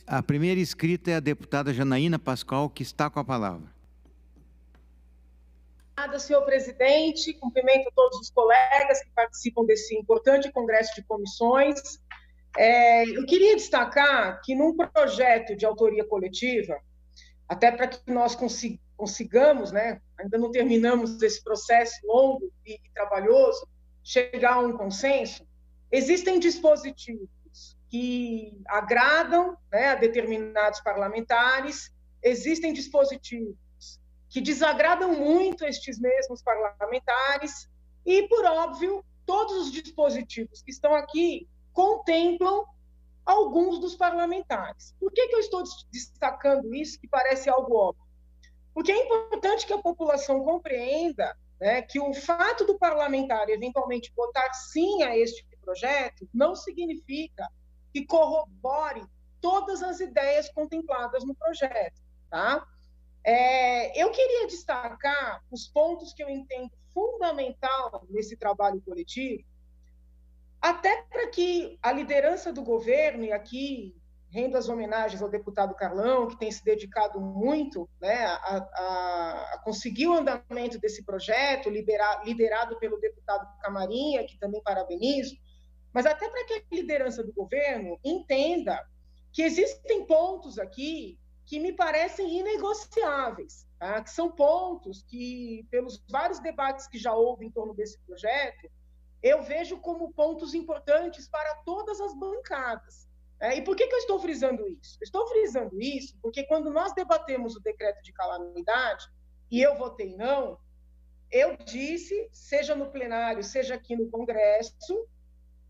A primeira inscrita é a deputada Janaína Pascoal, que está com a palavra. Obrigada, senhor presidente. Cumprimento todos os colegas que participam desse importante congresso de comissões. Eu queria destacar que num projeto de autoria coletiva, até para que nós consigamos, né, ainda não terminamos esse processo longo e trabalhoso, chegar a um consenso, existem dispositivos que agradam, né, a determinados parlamentares, existem dispositivos que desagradam muito estes mesmos parlamentares e, por óbvio, todos os dispositivos que estão aqui contemplam alguns dos parlamentares. Por que eu estou destacando isso, que parece algo óbvio? Porque é importante que a população compreenda, né, que o fato do parlamentar eventualmente votar sim a este projeto não significa que corrobore todas as ideias contempladas no projeto, tá? Eu queria destacar os pontos que eu entendo fundamental nesse trabalho coletivo, até para que a liderança do governo, e aqui rendo as homenagens ao deputado Carlão, que tem se dedicado muito, né, a conseguir o andamento desse projeto, liderado pelo deputado Camarinha, que também parabenizo, mas até para que a liderança do governo entenda que existem pontos aqui que me parecem inegociáveis, tá? Que são pontos que, pelos vários debates que já houve em torno desse projeto, eu vejo como pontos importantes para todas as bancadas. E por que eu estou frisando isso? Eu estou frisando isso porque quando nós debatemos o decreto de calamidade, e eu votei não, eu disse, seja no plenário, seja aqui no Congresso,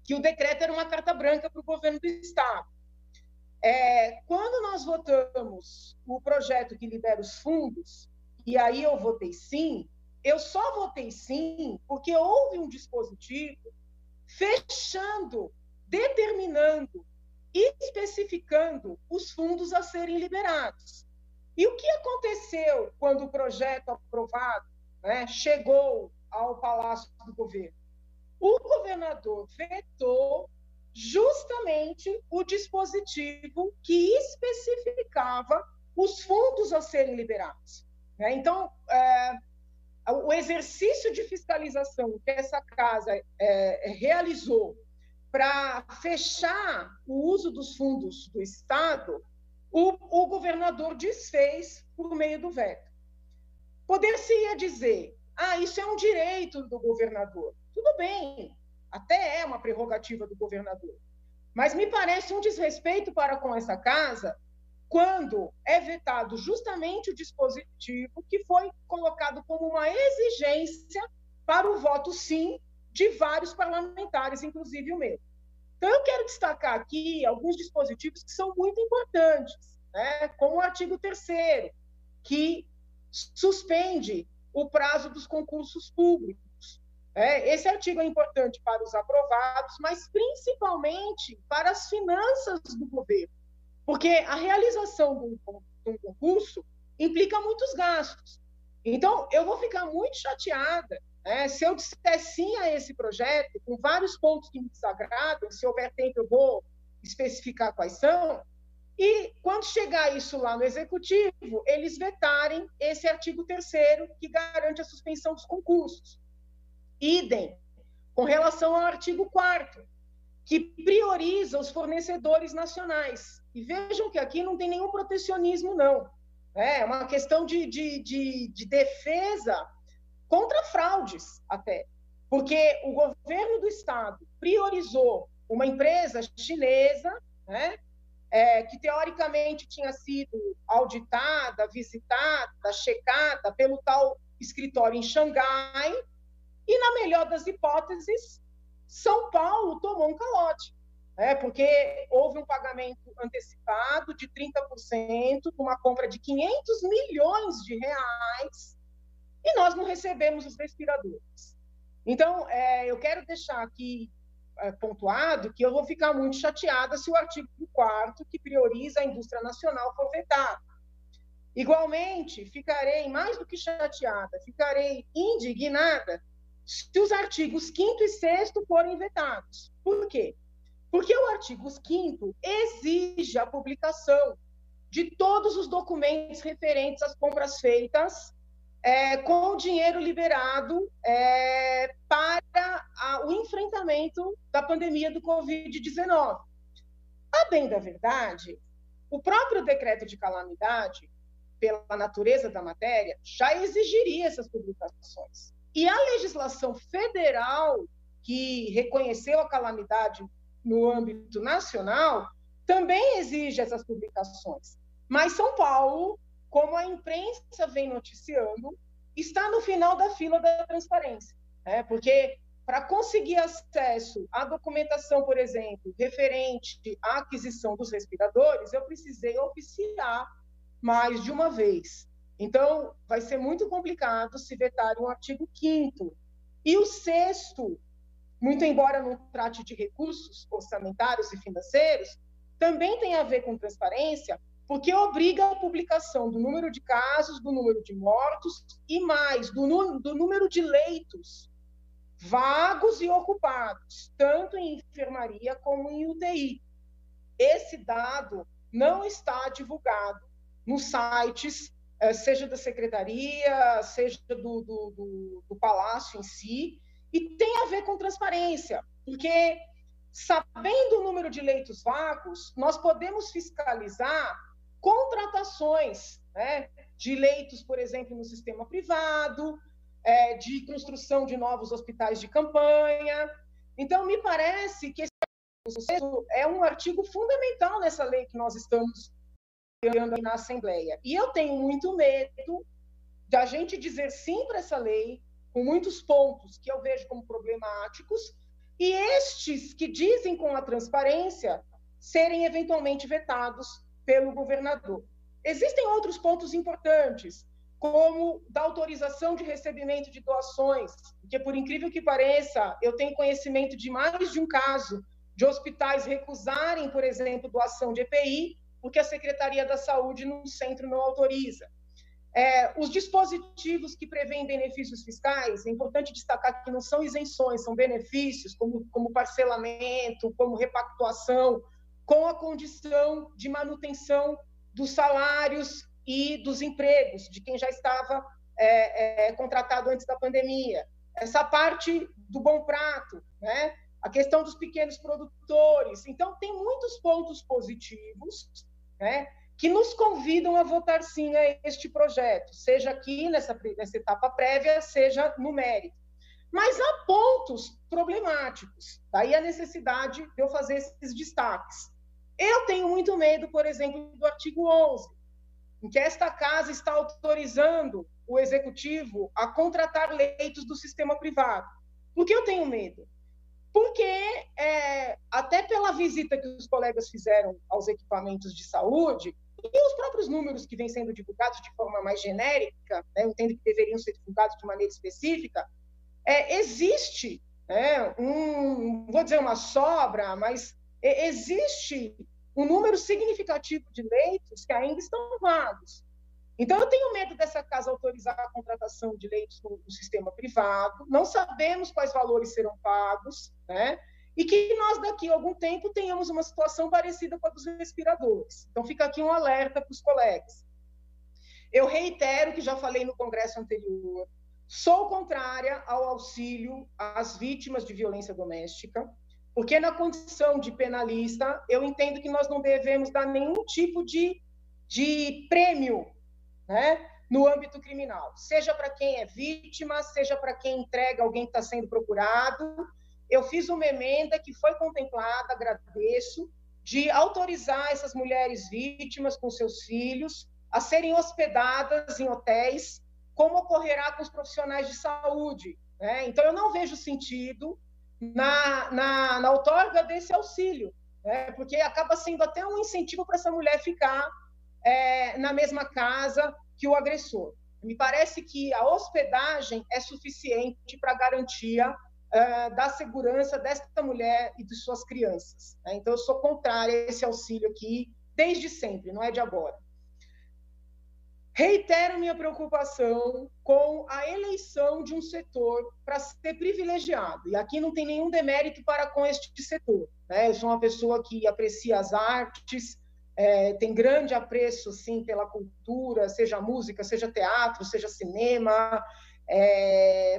que o decreto era uma carta branca para o governo do Estado. Quando nós votamos o projeto que libera os fundos, e aí eu votei sim, eu só votei sim porque houve um dispositivo fechando, determinando, especificando os fundos a serem liberados. E o que aconteceu quando o projeto aprovado, né, chegou ao Palácio do Governo? O governador vetou justamente o dispositivo que especificava os fundos a serem liberados. Então, o exercício de fiscalização que essa casa realizou para fechar o uso dos fundos do Estado, o governador desfez por meio do veto. Poder-se-ia dizer, isso é um direito do governador. Tudo bem, até é uma prerrogativa do governador. Mas me parece um desrespeito para com essa casa quando é vetado justamente o dispositivo que foi colocado como uma exigência para o voto sim de vários parlamentares, inclusive o meu. Então, eu quero destacar aqui alguns dispositivos que são muito importantes, né? Como o artigo 3º, que suspende o prazo dos concursos públicos. Esse artigo é importante para os aprovados, mas principalmente para as finanças do governo, porque a realização de um concurso implica muitos gastos. Então, eu vou ficar muito chateada, né, se eu disser sim a esse projeto, com vários pontos que me desagradam, se houver tempo eu vou especificar quais são, e quando chegar isso lá no Executivo, eles vetarem esse artigo 3º que garante a suspensão dos concursos. Idem com relação ao artigo 4º, que prioriza os fornecedores nacionais. E vejam que aqui não tem nenhum protecionismo, não. É uma questão de defesa contra fraudes, até. Porque o governo do Estado priorizou uma empresa chinesa, né, que teoricamente tinha sido auditada, visitada, checada pelo tal escritório em Xangai, e, na melhor das hipóteses, São Paulo tomou um calote, porque houve um pagamento antecipado de 30% de uma compra de 500 milhões de reais e nós não recebemos os respiradores. Então, eu quero deixar aqui pontuado que eu vou ficar muito chateada se o artigo 4º, que prioriza a indústria nacional, for vetado. Igualmente, ficarei mais do que chateada, ficarei indignada se os artigos 5º e 6º forem vetados. Por quê? Porque o artigo 5º exige a publicação de todos os documentos referentes às compras feitas com o dinheiro liberado para o enfrentamento da pandemia do Covid-19. A bem da verdade, o próprio decreto de calamidade, pela natureza da matéria, já exigiria essas publicações. E a legislação federal, que reconheceu a calamidade no âmbito nacional, também exige essas publicações. Mas São Paulo, como a imprensa vem noticiando, está no final da fila da transparência, né? Porque para conseguir acesso à documentação, por exemplo, referente à aquisição dos respiradores, eu precisei oficiar mais de uma vez. Então, vai ser muito complicado se vetar um artigo 5º. E o 6º, muito embora não trate de recursos orçamentários e financeiros, também tem a ver com transparência, porque obriga a publicação do número de casos, do número de mortos e mais, do número de leitos vagos e ocupados, tanto em enfermaria como em UTI. Esse dado não está divulgado nos sites, seja da secretaria, seja do Palácio em si, e tem a ver com transparência, porque, sabendo o número de leitos vagos, nós podemos fiscalizar contratações, né, de leitos, por exemplo, no sistema privado, de construção de novos hospitais de campanha. Então, me parece que esse é um artigo fundamental nessa lei que nós estamos olhando na Assembleia. E eu tenho muito medo da gente dizer sim para essa lei, com muitos pontos que eu vejo como problemáticos, e estes que dizem com a transparência serem eventualmente vetados pelo governador. Existem outros pontos importantes, como da autorização de recebimento de doações, porque, por incrível que pareça, eu tenho conhecimento de mais de um caso de hospitais recusarem, por exemplo, doação de EPI, porque a Secretaria da Saúde no centro não autoriza. Os dispositivos que prevêem benefícios fiscais, é importante destacar que não são isenções, são benefícios, como parcelamento, como repactuação, com a condição de manutenção dos salários e dos empregos de quem já estava contratado antes da pandemia. Essa parte do bom prato, né? A questão dos pequenos produtores. Então, tem muitos pontos positivos, né, que nos convidam a votar sim a este projeto, seja aqui nessa etapa prévia, seja no mérito. Mas há pontos problemáticos, daí a necessidade de eu fazer esses destaques. Eu tenho muito medo, por exemplo, do artigo 11, em que esta casa está autorizando o executivo a contratar leitos do sistema privado. Por que eu tenho medo? Porque, até pela visita que os colegas fizeram aos equipamentos de saúde, e os próprios números que vêm sendo divulgados de forma mais genérica, né, eu entendo que deveriam ser divulgados de maneira específica, existe, vou dizer uma sobra, mas existe um número significativo de leitos que ainda estão vagos. Então, eu tenho medo dessa casa autorizar a contratação de leitos no sistema privado, não sabemos quais valores serão pagos, né? E que nós, daqui a algum tempo, tenhamos uma situação parecida com a dos respiradores. Então, fica aqui um alerta para os colegas. Eu reitero que já falei no congresso anterior, sou contrária ao auxílio às vítimas de violência doméstica, porque na condição de penalista, eu entendo que nós não devemos dar nenhum tipo de prêmio, né, no âmbito criminal, seja para quem é vítima, seja para quem entrega alguém que está sendo procurado. Eu fiz uma emenda que foi contemplada, agradeço, de autorizar essas mulheres vítimas com seus filhos a serem hospedadas em hotéis, como ocorrerá com os profissionais de saúde, né? Então, eu não vejo sentido na outorga desse auxílio, né? Porque acaba sendo até um incentivo para essa mulher ficar na mesma casa que o agressor. Me parece que a hospedagem é suficiente para garantia da segurança desta mulher e de suas crianças, né? Então, eu sou contrária a esse auxílio aqui desde sempre, não é de agora. Reitero minha preocupação com a eleição de um setor para ser privilegiado. E aqui não tem nenhum demérito para com este setor, né? Eu sou uma pessoa que aprecia as artes, tem grande apreço, assim, pela cultura, seja música, seja teatro, seja cinema,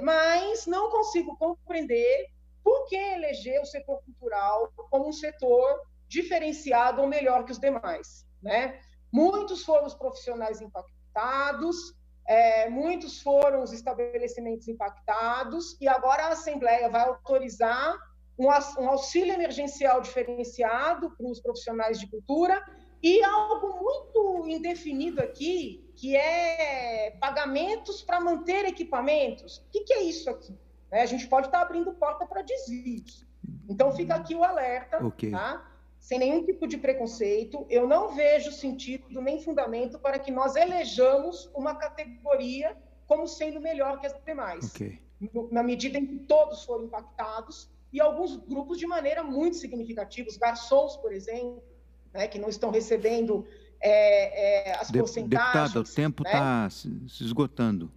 mas não consigo compreender por que eleger o setor cultural como um setor diferenciado ou melhor que os demais, né? Muitos foram os profissionais impactados, muitos foram os estabelecimentos impactados, e agora a Assembleia vai autorizar um auxílio emergencial diferenciado para os profissionais de cultura, e algo muito indefinido aqui, que é pagamentos para manter equipamentos. O que é isso aqui? A gente pode estar abrindo porta para desvios. Então, fica aqui o alerta, Ok. tá? Sem nenhum tipo de preconceito. Eu não vejo sentido nem fundamento para que nós elejamos uma categoria como sendo melhor que as demais. Ok. Na medida em que todos foram impactados, e alguns grupos de maneira muito significativa, os garçons, por exemplo, né, que não estão recebendo as porcentagens. Deputada, o tempo está se esgotando.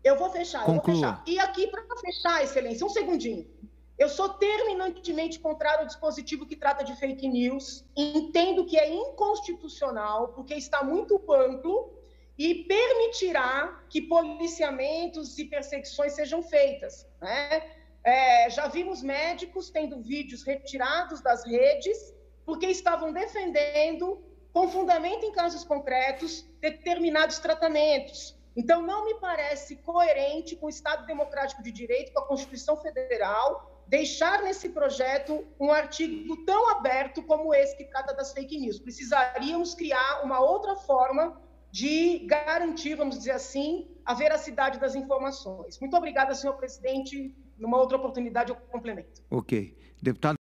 Eu vou fechar, Conclua. eu vou fechar. E aqui, para fechar, Excelência, um segundinho. Eu sou terminantemente contrário ao dispositivo que trata de fake news. Entendo que é inconstitucional, porque está muito amplo e permitirá que policiamentos e perseguições sejam feitas, né? Já vimos médicos tendo vídeos retirados das redes porque estavam defendendo, com fundamento em casos concretos, determinados tratamentos. Então, não me parece coerente com o Estado Democrático de Direito, com a Constituição Federal, deixar nesse projeto um artigo tão aberto como esse que trata das fake news. Precisaríamos criar uma outra forma de garantir, vamos dizer assim, a veracidade das informações. Muito obrigada, senhor presidente. Numa outra oportunidade eu complemento. Ok. Deputado